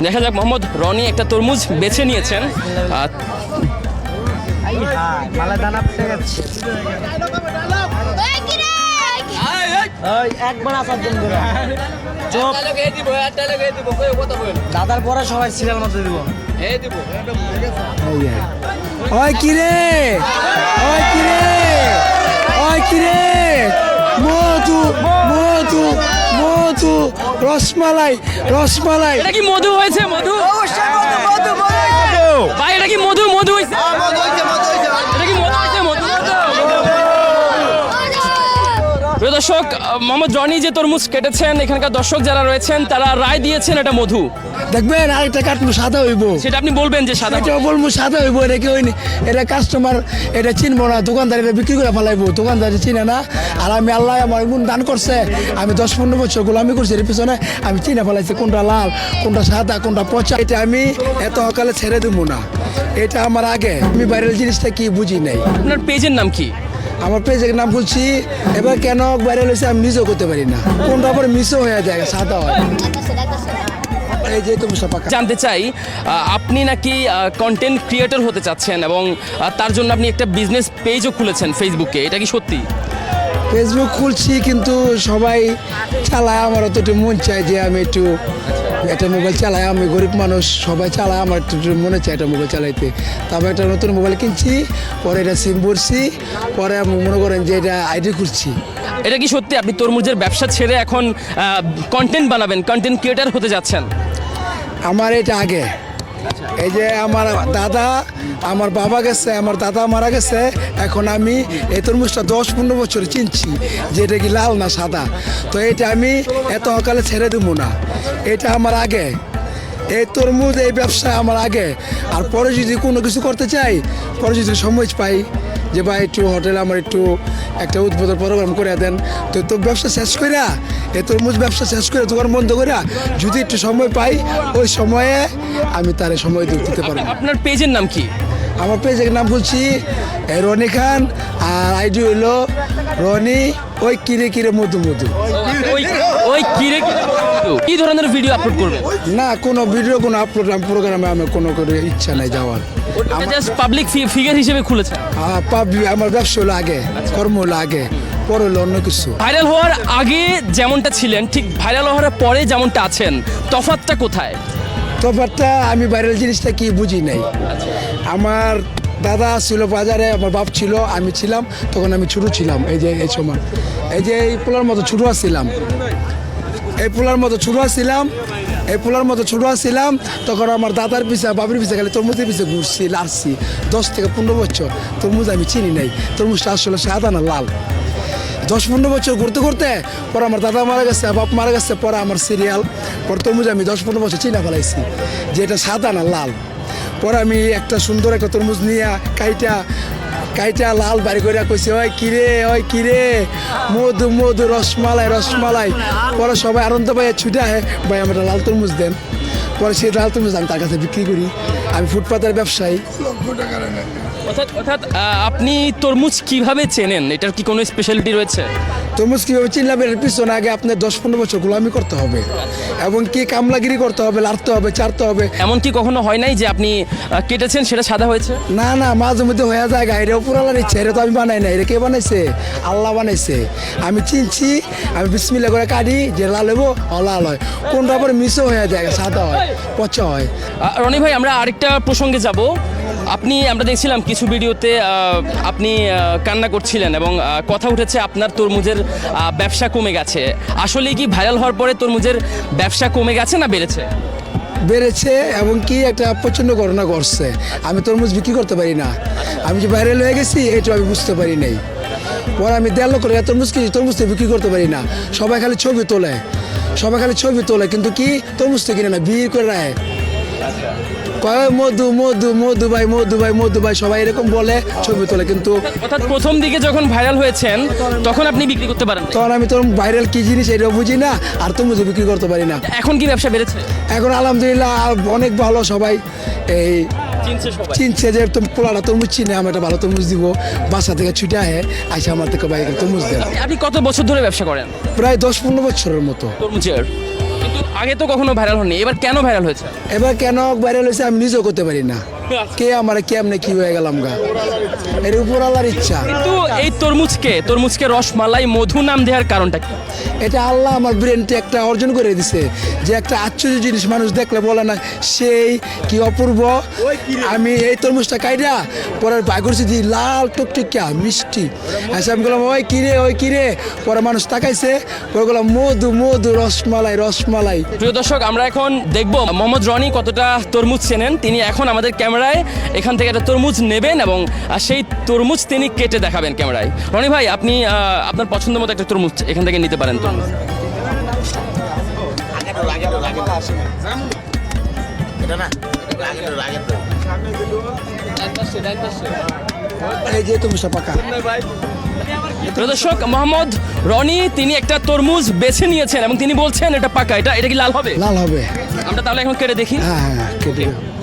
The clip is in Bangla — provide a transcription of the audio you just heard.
দেখা যাক, মোহাম্মদ রনি একটা তরমুজ বেছে নিয়েছেন। মালা দানা পড়ে গেছে। একবার আসার জন্য চোপ দাদার পরে সবাই সিরিয়াল মতো দিব। ওই কিরে, ওই কিরে, ওই কিরে, মধু মধু মধু, রসমালাই রসমালাই। এটা কি মধু হয়েছে? মধু ভাই, এটা কি মধু? মধু হয়েছে? এটা কি মধু হয়েছে? মধু। প্রিয় দর্শক, মোহাম্মদ রনি যে তরমুজ কেটেছেন, এখানকার দর্শক যারা রয়েছেন তারা রায় দিয়েছেন এটা মধু। দেখবেন আরেকটা কাটবো সাদা হইব, সেটা আপনি বলবেন যে সাদা। এটা বলবো সাদা হইব, এটা কি হয়নি, এটা কাস্টমার এটা চিনবো না, দোকানদার এটা বিক্রি করে ফেলাইবো, দোকানদার চিনে না। আর আমি আল্লাহ আমার এমন দান করছে, আমি 10-15 বছর গোলামি করছি, এর পিছনে আমি চিনে ফেলাইছি কোনটা লাল, কোনটা সাদা, কোনটা পচা। এটা আমি এত সকালে ছেড়ে দেবো না, এটা আমার আগে। আমি বাইরের জিনিসটা কি বুঝি নাই। আপনার পেজের নাম কি? আমার পেজের নাম বলছি, এবার কেন ভাইরাল হয়েছে আমি নিজেও করতে পারি না, কোনটা আবার মিসও হয়ে যায়, সাদা হয়। এই যে তুমি পাকা জানতে চাই, আপনি নাকি কন্টেন্ট ক্রিয়েটর হতে চাচ্ছেন এবং তার জন্য আপনি একটা বিজনেস পেজও খুলেছেন ফেসবুকে, এটা কি সত্যি? ফেসবুক খুলছি, কিন্তু সবাই চালায়, আমার অত একটু মন চায় যে আমি একটু একটা মোবাইল চালাই, আমি গরিব মানুষ, সবাই চালায়, আমার একটু মনে চায় একটা মোবাইল চালাইতে। তারপর একটা নতুন মোবাইল কিনছি, পরে এটা সিম ভরছি, পরে আমি মনে করেন যে এটা আইডি খুলছি। এটা কি সত্যি আপনি তরমুজের ব্যবসা ছেড়ে এখন কন্টেন্ট বানাবেন, কন্টেন্ট ক্রিয়েটর হতে যাচ্ছেন? আমার এটা আগে, এই যে আমার দাদা, আমার বাবা গেছে, আমার দাদা মারা গেছে, এখন আমি এই তরমুজটা 10-15 বছর চিনছি যে এটা কি লাল না সাদা। তো এটা আমি এত সকালে ছেড়ে দেবো না, এটা আমার আগে, এই তরমুজ এই ব্যবসা আমার আগে। আর পরে যদি কোনো কিছু করতে চাই, পরে যদি সময় পাই যে ভাই একটু হোটেলে আমার একটু একটা উদ্বোধন প্রোগ্রাম করে দেন, তো তোর ব্যবসা শেষ করিয়া, এই তরমুজ ব্যবসা শেষ করে দোকান বন্ধ করিয়া যদি একটু সময় পাই, ওই সময়ে আমি তার সময় দিতে পারবো। আপনার পেজের নাম কি? আমার পেজের নাম বলছি রনি খান, আর আইডি হইলো রনি ওই কিরে কিরে মধু মধু। ওই কিরে কিরে মধু। কি ধরনের ভিডিও আপলোড করবেন? না, কোনো ভিডিও, কোনো আপলোড প্রোগ্রামে আমার কোনো ইচ্ছা নাই যাওয়ার। জাস্ট পাবলিক ফিগার হিসেবে খুলেছেন? আমার ব্যবসা হলো আগে, কর্ম হলো আগে, পরে হলো অন্য কিছু। ভাইরাল হওয়ার আগে যেমনটা ছিলেন, ঠিক ভাইরাল হওয়ার পরে যেমনটা আছেন, তফাৎটা কোথায়? তফাৎটা আমি ভাইরাল জিনিসটা কি বুঝি নাই। আমার দাদা ছিল বাজারে, আমার বাপ ছিল, আমি ছিলাম, তখন আমি ছোটো ছিলাম, এই যে এই সময়, এই যে এই পোলার মতো ছোটো আসছিলাম, এই পোলার মতো ছোটো আসছিলাম, এই পোলার মতো ছোটো আসছিলাম, তখন আমার দাদার পিছা, বাবির পিছা খালি তরমুজের পিছে ঘুরছি, লাড়ছি 10-15 বছর। তরমুজ আমি চিনি নাই, তরমুজটা আসলে সাদা না লাল। 10-15 বছর ঘুরতে ঘুরতে পরে আমার দাদা মারা গেছে, বাপ মারা গেছে, পরে আমার সিরিয়াল, পরে তরমুজ আমি 10-15 বছর চিনা ফেলাইছি যে এটা সাদা না লাল। পরে আমি একটা সুন্দর একটা তরমুজ নিয়ে কাইটা লাল বাড়ি করে কইছি, ওই কিরে, ওই কিরে, মধু মধু, রসমালাই রসমালাই। পরে সবাই আনন্দ পাই ছুটে আহে, ভাই আমার লাল তরমুজ দেন। পরে সেই লাল তরমুজ আমি তার কাছে বিক্রি করি, আমি ফুটপাতের ব্যবসায়ী। অর্থাৎ আপনি তরমুজ কিভাবে চেনেন? এটার কি কোনো স্পেশালিটি রয়েছে? তরমুজ কীভাবে চিনলাম, এর পিছনে আগে আপনার 10-15 বছর গোলামি করতে হবে, এবং কি কামলাগিরি করতে হবে, লাড়তে হবে, চারতে হবে। এমন কি কখনো হয় নাই যে আপনি কেটেছেন সেটা সাদা হয়েছে? না না, মাঝে মধ্যে হয়ে যায়, এটা উপরালার ইচ্ছা, এটা তো আমি বানাই না, এটা কে বানাইছে? আল্লাহ বানাইছে। আমি চিনছি, আমি বিসমিল্লাহ করে কাটি, যে লাল হবো লাল হয়, কোনটা পরে মিসও হয়ে যায়, সাদা হয়, পচা হয়। রনি ভাই, আমরা আরেকটা প্রসঙ্গে যাব। আমরা দেখছিলাম কিছু ভিডিওতে আপনি কান্না করছিলেন এবং কথা উঠেছে আপনার তরমুজের ব্যবসা কমে গেছে। আসলে কি ভাইরাল হওয়ার পরে তরমুজের ব্যবসা কমে গেছে না বেড়েছে? বেড়েছে, এবং কি একটা প্রচণ্ড ঘটনা ঘটছে, আমি তরমুজ বিক্রি করতে পারি না, আমি যে ভাইরাল হয়ে গেছি এটা আমি বুঝতে পারি নাই। পরে আমি 1.5 লক্ষ টাকা তরমুজ কিনি, তরমুজ থেকে বিক্রি করতে পারি না, সবাই খালি ছবি তোলে, কিন্তু কি তরমুজ থেকে কিনে না, বিয়ে করে রায়, কয় মধু মধু মধু ভাই, মধু ভাই, মধু ভাই, সবাই এরকম বলে, ছবি তোলে। কিন্তু অর্থাৎ প্রথম দিকে যখন ভাইরাল হয়েছেন তখন আপনি বিক্রি করতে পারেন, তখন আমি তোর ভাইরাল কি জিনিস এটাও বুঝি না, আর তরমুজ বিক্রি করতে পারি না। এখন কি ব্যবসা বেড়েছে? এখন আলহামদুলিল্লাহ অনেক ভালো, সবাই এই চিনছে যে তুমি পোলাটা তরমুজ চিনে, আমি একটা ভালো তরমুজ দিব, বাসা থেকে ছুটে আসে আমার থেকে বাইরে তরমুজ দেন। আপনি কত বছর ধরে ব্যবসা করেন? প্রায় 10-15 বছরের মতো। তরমুজের কিন্তু আগে তো কখনো ভাইরাল হয়নি, এবার কেন ভাইরাল হয়েছে? এবার কেন ভাইরাল হয়েছে আমি নিজেও করতে পারি না, কে আমার কেমনে কি হয়ে গেলাম গা, এর উপর আল্লাহর ইচ্ছা। কিন্তু এই তরমুজকে রসমালাই মধু নাম দেওয়ার কারণটা কি? এটা আল্লাহ আমার ব্রেনটা একটা অর্জন করে দিছে, যে একটা আশ্চর্য জিনিস মানুষ দেখলে বলে না সেই কি অপূর্ব। আমি এই তরমুজটা কাইটা পরে বাই করছি যে লাল টুকটুকিয়া মিষ্টি, আচ্ছা আমি বললাম ওই কিরে, পরে মানুষ তাকাইছে, পরে বললাম মধু মধু রসমালাই রসমালাই। প্রিয় দর্শক, আমরা এখন দেখব মোহাম্মদ রনি কতটা তরমুজ চেনেন। তিনি এখন আমাদের ক্যামেরায় এখান থেকে একটা তরমুজ নেবেন এবং সেই তরমুজ তিনি কেটে দেখাবেন ক্যামেরায়। রনি ভাই, আপনি আপনার পছন্দ মতো একটা তরমুজ এখান থেকে নিতে পারেন। তো এই যে তরমুজটা পাকা। প্রিয় দর্শক, মোহাম্মদ রনি তিনি একটা তরমুজ বেছে নিয়েছেন এবং তিনি বলছেন এটা পাকা। এটা কি লাল হবে? লাল হবে। আমরা তাহলে এখন কেটে দেখি। হ্যাঁ হ্যাঁ কেটে দাও।